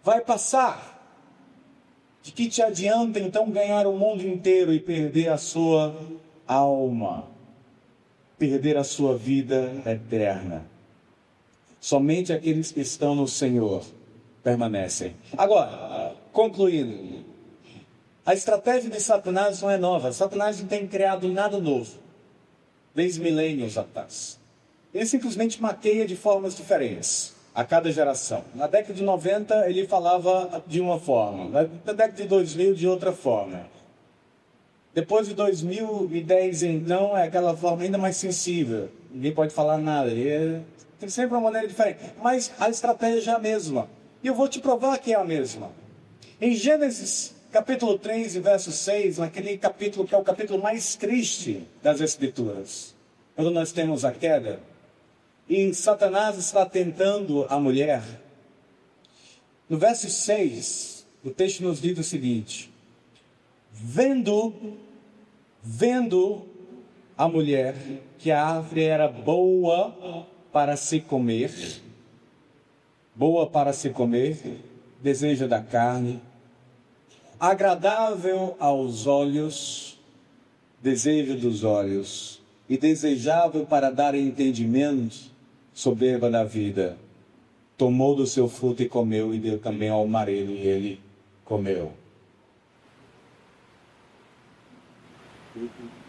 Vai passar. De que te adianta então ganhar o mundo inteiro e perder a sua alma? Perder a sua vida eterna. Somente aqueles que estão no Senhor permanecem. Agora, concluindo, a estratégia de Satanás não é nova. Satanás não tem criado nada novo desde milênios atrás. Ele simplesmente maqueia de formas diferentes a cada geração. Na década de 90 ele falava de uma forma, na década de 2000 de outra forma. Depois de 2010 então é aquela forma ainda mais sensível. Ninguém pode falar nada. Tem sempre uma maneira diferente. Mas a estratégia é a mesma. E eu vou te provar que é a mesma. Em Gênesis capítulo 3 e verso 6, naquele capítulo que é o capítulo mais triste das Escrituras, quando nós temos a queda, E Satanás está tentando a mulher. No verso 6, o texto nos diz o seguinte: Vendo a mulher que a árvore era boa para se comer, desejo da carne, agradável aos olhos, desejo dos olhos, e desejável para dar entendimento, soberba da vida, tomou do seu fruto e comeu, e deu também ao marido, e ele comeu.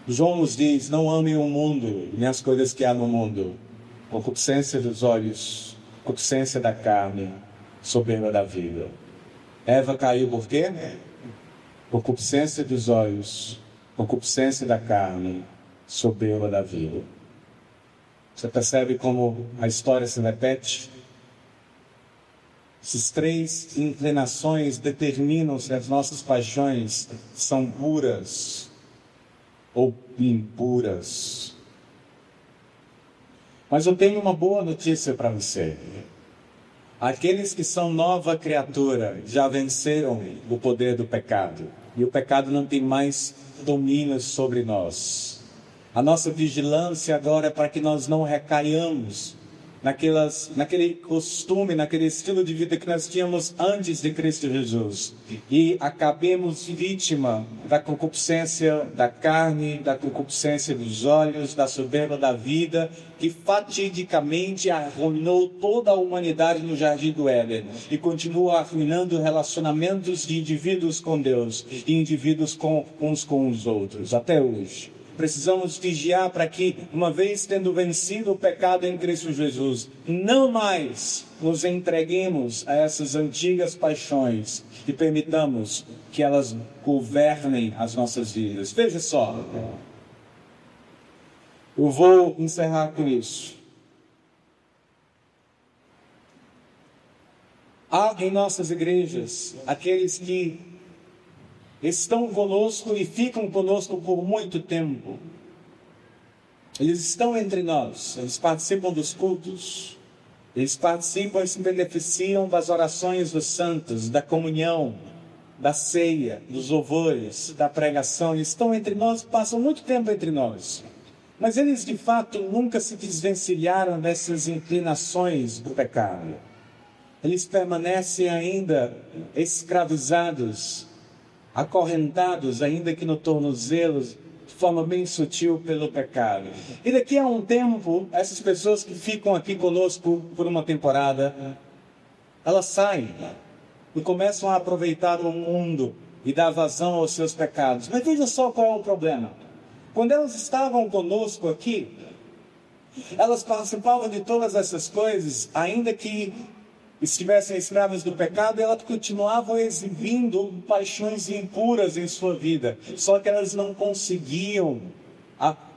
João nos diz: não amem o mundo, nem as coisas que há no mundo. Concupiscência dos olhos, concupiscência da carne, soberba da vida. Eva caiu por quê? Concupiscência dos olhos, concupiscência da carne, soberba da vida. Você percebe como a história se repete? Essas três inclinações determinam se as nossas paixões são puras ou impuras. Mas eu tenho uma boa notícia para você. Aqueles que são nova criatura já venceram o poder do pecado. E o pecado não tem mais domínio sobre nós. A nossa vigilância agora é para que nós não recaiamos naquele costume, naquele estilo de vida que nós tínhamos antes de Cristo Jesus. E acabemos vítima da concupiscência da carne, da concupiscência dos olhos, da soberba da vida, que fatidicamente arruinou toda a humanidade no Jardim do Éden. E continua arruinando relacionamentos de indivíduos com Deus e indivíduos uns com os outros, até hoje. Precisamos vigiar para que, uma vez tendo vencido o pecado em Cristo Jesus, não mais nos entreguemos a essas antigas paixões e permitamos que elas governem as nossas vidas. Veja só, eu vou encerrar com isso. Há em nossas igrejas aqueles que estão conosco e ficam conosco por muito tempo. Eles estão entre nós, eles participam dos cultos, eles participam e se beneficiam das orações dos santos, da comunhão, da ceia, dos louvores, da pregação. Eles estão entre nós, passam muito tempo entre nós. Mas eles de fato nunca se desvencilharam dessas inclinações do pecado. Eles permanecem ainda escravizados, acorrentados, ainda que no tornozelo, de forma bem sutil pelo pecado. E daqui a um tempo, essas pessoas que ficam aqui conosco por uma temporada, elas saem e começam a aproveitar o mundo e dar vazão aos seus pecados. Mas veja só qual é o problema. Quando elas estavam conosco aqui, elas participavam de todas essas coisas, ainda que estivessem escravas do pecado, elas continuavam exibindo paixões impuras em sua vida. Só que elas não conseguiam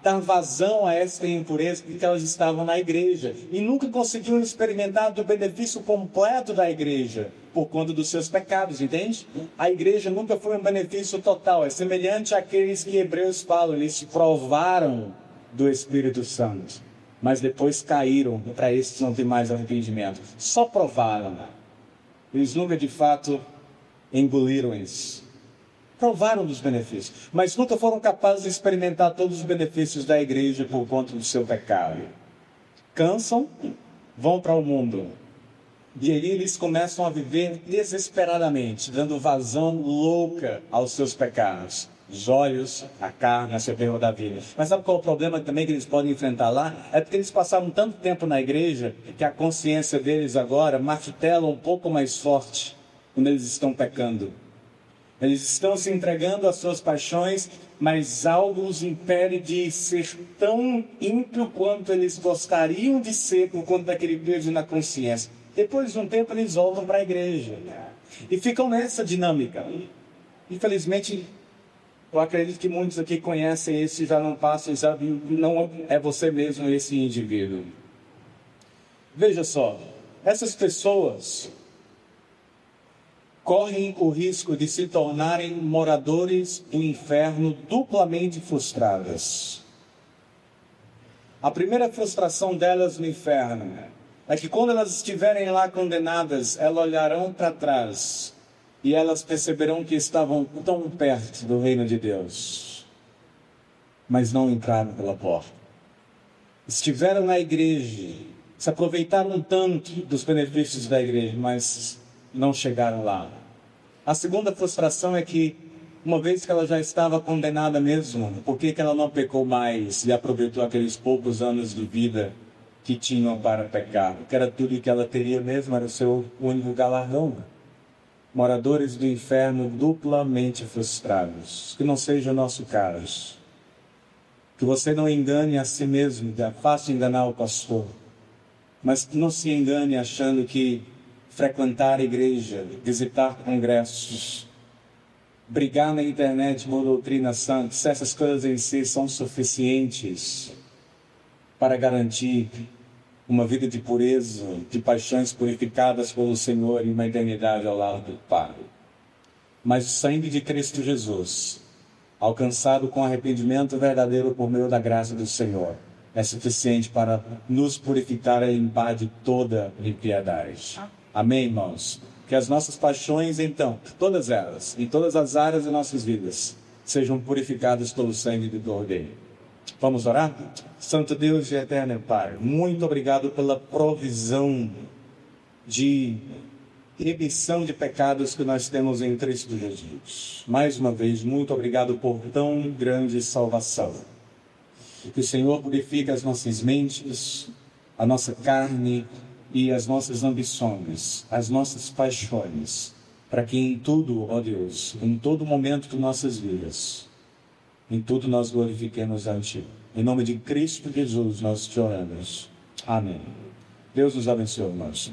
dar vazão a essa impureza porque elas estavam na igreja. E nunca conseguiam experimentar do benefício completo da igreja por conta dos seus pecados, entende? A igreja nunca foi um benefício total. É semelhante àqueles que Hebreus falam, eles provaram do Espírito Santo, mas depois caíram. Para esses não tem mais arrependimento. Só provaram. Eles nunca de fato engoliram isso. Provaram dos benefícios, mas nunca foram capazes de experimentar todos os benefícios da igreja por conta do seu pecado. Cansam, vão para o mundo. E aí eles começam a viver desesperadamente, dando vazão louca aos seus pecados. Os olhos, a carne, a soberba da vida. Mas sabe qual é o problema também que eles podem enfrentar lá? É porque eles passaram tanto tempo na igreja que a consciência deles agora martela um pouco mais forte quando eles estão pecando. Eles estão se entregando às suas paixões, mas algo os impede de ser tão ímpio quanto eles gostariam de ser por conta daquele peso na consciência. Depois de um tempo eles voltam para a igreja e ficam nessa dinâmica. Infelizmente, eu acredito que muitos aqui conhecem esse, já não passam, já não é você mesmo esse indivíduo. Veja só, essas pessoas correm o risco de se tornarem moradores do inferno duplamente frustradas. A primeira frustração delas no inferno é que quando elas estiverem lá condenadas, elas olharão para trás e elas perceberão que estavam tão perto do reino de Deus, mas não entraram pela porta. Estiveram na igreja, se aproveitaram tanto dos benefícios da igreja, mas não chegaram lá. A segunda frustração é que, uma vez que ela já estava condenada mesmo, por que ela não pecou mais e aproveitou aqueles poucos anos de vida que tinham para pecar? Que era tudo que ela teria mesmo, era o seu único galardão. Moradores do inferno duplamente frustrados. Que não seja o nosso caso. Que você não engane a si mesmo, é fácil enganar o pastor. Mas não se engane achando que frequentar a igreja, visitar congressos, brigar na internet por doutrina santa, se essas coisas em si são suficientes para garantir uma vida de pureza, de paixões purificadas pelo Senhor e uma eternidade ao lado do Pai. Mas o sangue de Cristo Jesus, alcançado com arrependimento verdadeiro por meio da graça do Senhor, é suficiente para nos purificar e limpar de toda impiedade. Amém, irmãos? Que as nossas paixões, então, todas elas, em todas as áreas de nossas vidas, sejam purificadas pelo sangue do Cordeiro. Vamos orar? Santo Deus e eterno Pai, muito obrigado pela provisão de remissão de pecados que nós temos em Cristo Jesus. Mais uma vez, muito obrigado por tão grande salvação. Que o Senhor purifique as nossas mentes, a nossa carne e as nossas ambições, as nossas paixões, para que em tudo, ó Deus, em todo momento de nossas vidas, em tudo nós glorifiquemos a Ti. Em nome de Cristo Jesus nós te oramos. Amém. Deus nos abençoe, irmãos.